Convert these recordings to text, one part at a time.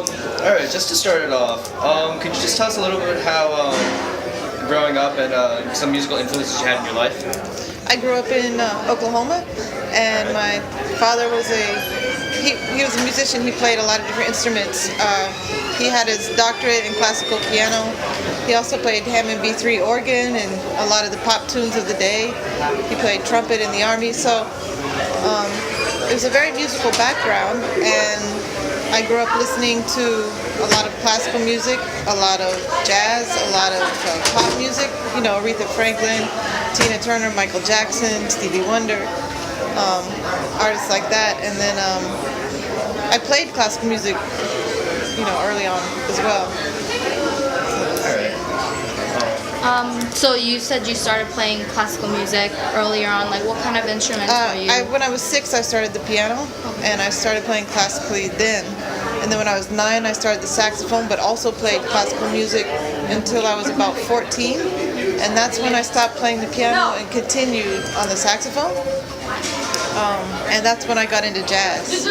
All right, just to start it off, could you just tell us a little bit how growing up and some musical influences you had in your life? I grew up in Oklahoma, and my father was he was a musician. He played a lot of different instruments. He had his doctorate in classical piano. He also played Hammond B3 organ and a lot of the pop tunes of the day. He played trumpet in the Army, so it was a very musical background, and I grew up listening to a lot of classical music, a lot of jazz, a lot of pop music, you know, Aretha Franklin, Tina Turner, Michael Jackson, Stevie Wonder, artists like that. And then I played classical music, you know, early on as well. So you said you started playing classical music earlier on. Like, what kind of instruments were you? When I was 6, I started the piano, and I started playing classically then. And then when I was 9, I started the saxophone, but also played classical music until I was about 14. And that's when I stopped playing the piano and continued on the saxophone. And that's when I got into jazz.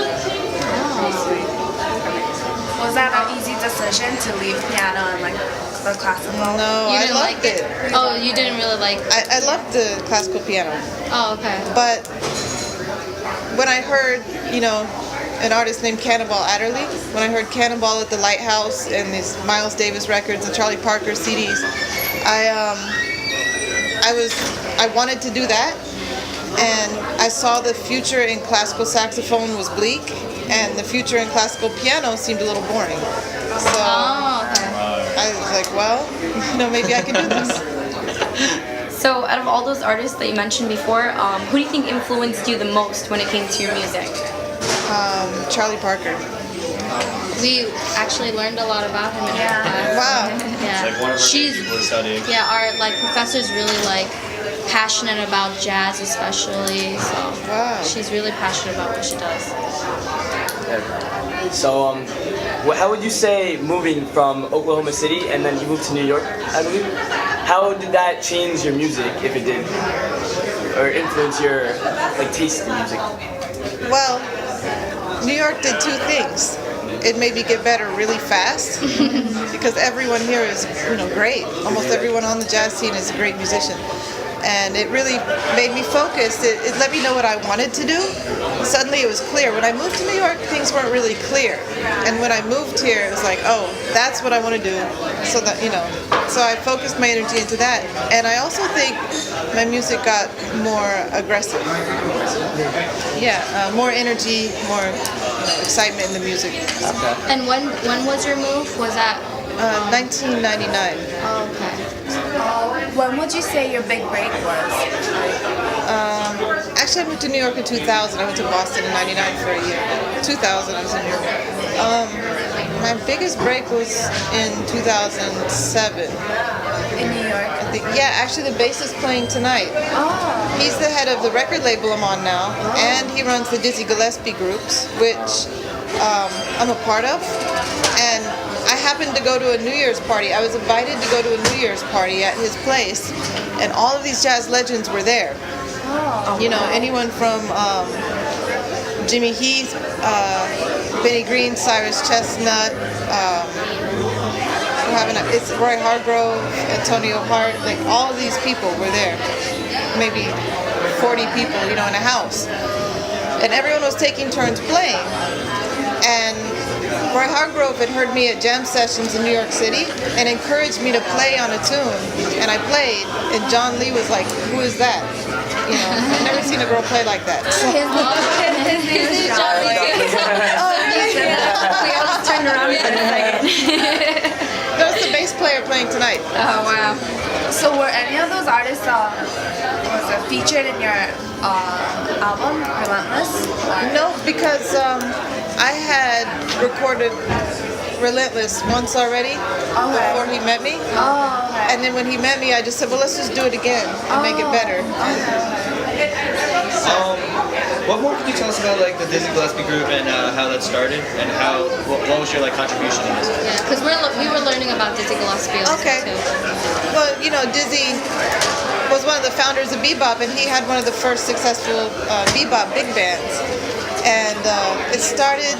Was that an easy decision to leave piano and like the classical? No, You I didn't loved like it. Oh, you didn't really like. I loved the classical piano. Oh, okay. But when I heard, you know, an artist named Cannonball Adderley, when I heard Cannonball at the Lighthouse and these Miles Davis records and Charlie Parker CDs, I wanted to do that, and I saw the future in classical saxophone was bleak, and the future in classical piano seemed a little boring. So I was like, well, you know, maybe I can do this. So, out of all those artists that you mentioned before, who do you think influenced you the most when it came to your music? Charlie Parker. We actually learned a lot about him in our class. Wow. Yeah. Like one of our She's people we're studying. yeah, our professor's really passionate about jazz, especially. So Wow. she's really passionate about what she does. So, how would you say moving from Oklahoma City and then you moved to New York, I believe? How did that change your music, if it did, or influence your taste in music? Well, New York did two things. It made me get better really fast because everyone here is, you know, great. Almost everyone on the jazz scene is a great musician. And it really made me focus. It let me know what I wanted to do. Suddenly it was clear. When I moved to New York, things weren't really clear. And when I moved here, it was like, oh, that's what I want to do. So that, you know, so I focused my energy into that. And I also think my music got more aggressive. Yeah, more energy, more excitement in the music. And when was your move? Was that 1999. oh, okay. When would you say your big break was? Actually, I moved to New York in 2000. I went to Boston in 99 for a year. 2000, I was in New York. My biggest break was in 2007. In New York? Yeah, actually the bassist playing tonight. Oh. He's the head of the record label I'm on now, and he runs the Dizzy Gillespie groups, which I'm a part of. And I happened to go to a New Year's party. I was invited to go to a New Year's party at his place, and all of these jazz legends were there. Oh. You know, anyone from Jimmy Heath, Benny Green, Cyrus Chestnut, it's Roy Hargrove, Antonio Hart, like all of these people were there. Maybe 40 people, you know, in a house. And everyone was taking turns playing. And Roy Hargrove had heard me at jam sessions in New York City and encouraged me to play on a tune. And I played, and John Lee was like, who is that? You know, I've never seen a girl play like that. So. His name is John Lee. Oh, really? We all just turned around for a second. That was the bass player playing tonight. Oh, wow. So were any of those artists featured in your album, Relentless? No, because I had recorded Relentless once already before he met me. Oh, okay. And then when he met me, I just said, well, let's just do it again and make it better. What more could you tell us about the Dizzy Gillespie group and how that started, and what was your contribution to this? Yeah, because we were learning about Dizzy Gillespie also Okay. too. Well, you know, Dizzy was one of the founders of bebop, and he had one of the first successful bebop big bands. And it started,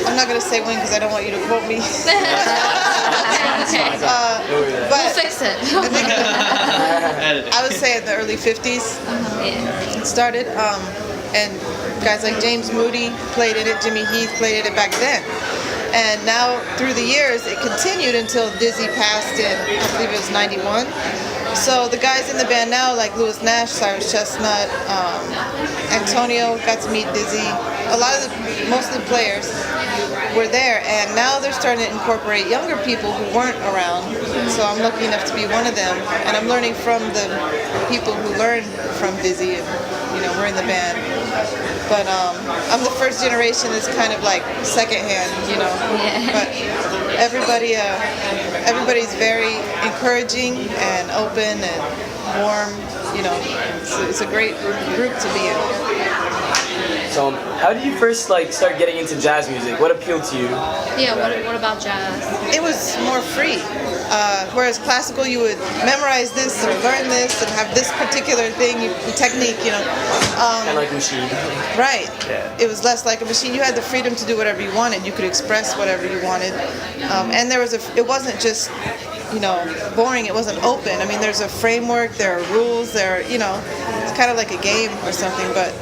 I'm not gonna say when because I don't want you to quote me. Okay. But We'll fix it. I think Edit it. I would say in the early 50s it started, and guys like James Moody played in it, Jimmy Heath played in it back then. And now, through the years, it continued until Dizzy passed in, I believe it was 91. So the guys in the band now, like Louis Nash, Cyrus Chestnut, Antonio, got to meet Dizzy. Most of the players were there, and now they're starting to incorporate younger people who weren't around. So I'm lucky enough to be one of them, and I'm learning from the people who learned from Dizzy, and we're in the band. But I'm the first generation that's kind of like secondhand, Yeah. But everybody's very encouraging and open and warm. It's a great group to be in. So, how did you first start getting into jazz music? What appealed to you? Yeah, what about jazz? It was more free. Whereas classical, you would memorize this or learn this and have this particular thing, the technique, Kind of like a machine. Right. Yeah. It was less like a machine. You had the freedom to do whatever you wanted. You could express whatever you wanted. And it wasn't just, boring. It wasn't open. I mean, there's a framework, there are rules, it's kind of like a game or something, but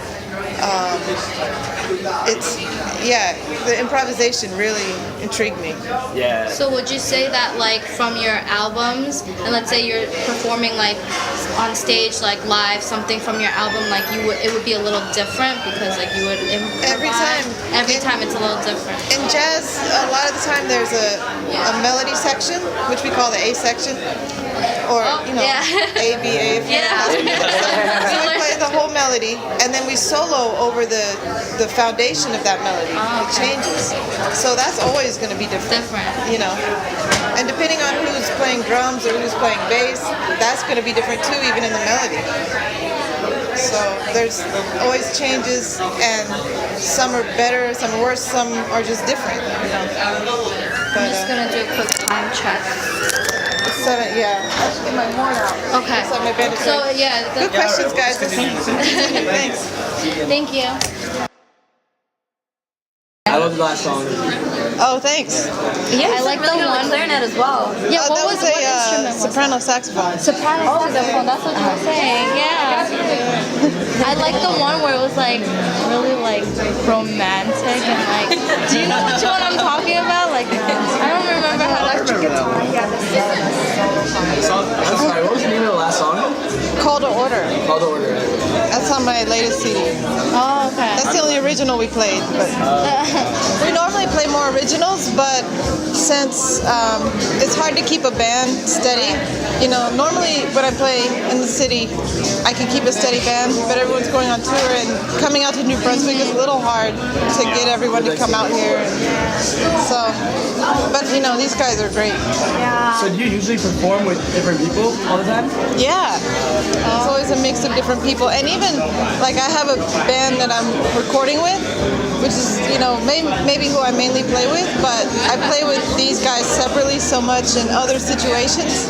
the improvisation really intrigued me. Yeah. So would you say that from your albums, and let's say you're performing on stage live something from your album, it would be a little different because you would improvise? Every time it's a little different. In jazz, a lot of the time there's a melody section, which we call the A section, or yeah. A B A. Yeah. So we play the whole melody, and then we solo over the foundation of that melody. Oh, It okay. changes, so that's always going to be different. And depending on who's playing drums or who's playing bass, that's going to be different too, even in the melody. So there's always changes, and some are better, some are worse, some are just different. I'm just gonna do a quick time check. 7, yeah. I should get my horn out. Okay. So my band is So ready. yeah. Good questions, guys. Thanks. Thank you. I love the last song. Oh, thanks. Yeah, I like really the good one- with clarinet as well. Yeah. That What was what a instrument was soprano saxophone. Soprano saxophone. That's what you were saying. Yeah. I like the one where it was really romantic and do you know which one I'm talking about? I don't remember how to. I'm sorry, what was the name of the last song? Call to Order. Call to Order. That's on my latest CD. Oh, okay. That's the only original we played. But we normally play more originals, but since it's hard to keep a band steady, normally when I play in the city, I can keep a steady band, but everyone's going on tour, and coming out to New Brunswick is a little hard to get everyone to come out here. But these guys are great. So do you usually perform with different people all the time? Yeah, it's always a mix of different people, and even I have a band that I'm recording with, which is maybe who I mainly play with, but I play with these guys separately so much in other situations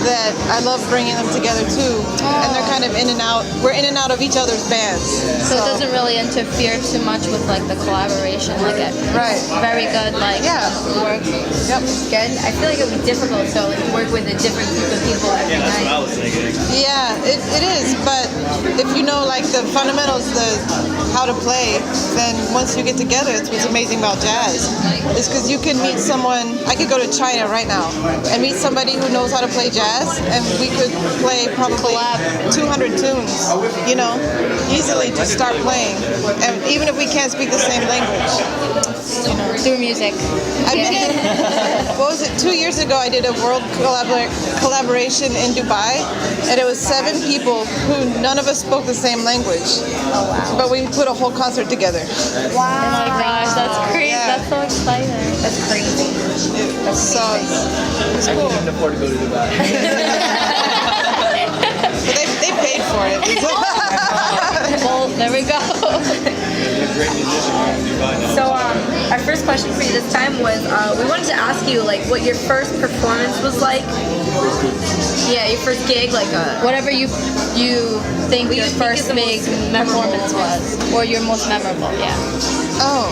that I love bringing them together too, and they're kind of in and out. We're in and out of each other's bands. So it doesn't really interfere too much with the collaboration. Right. Very good. Yeah. Work. Yep. Good. I feel like it would be difficult to work with a different group of people every That's what I night. was thinking. Yeah, it is, but if you know the fundamentals, how to play, then once you get together, it's what's amazing about jazz. Is because you can meet someone. I could go to China right now and meet somebody who knows how to play jazz, and we could play probably 200 tunes, easily to start playing, and even if we can't speak the same language. Through music. I've been in, what was it, 2 years ago I did a world collaboration in Dubai, and it was 7 people who none of us spoke the same language. Oh wow. But we put a whole concert together. Wow. Oh my gosh, that's crazy. Yeah. That's so exciting. That's crazy. So it's cool. I can't afford to go to Dubai. But they paid for it. Well, there we go. So our first question for you this time was we wanted to ask you what your first performance was like. Yeah, your first gig, Whatever you think What your you think is first the big most memorable performance was, or your most memorable. Yeah. Oh.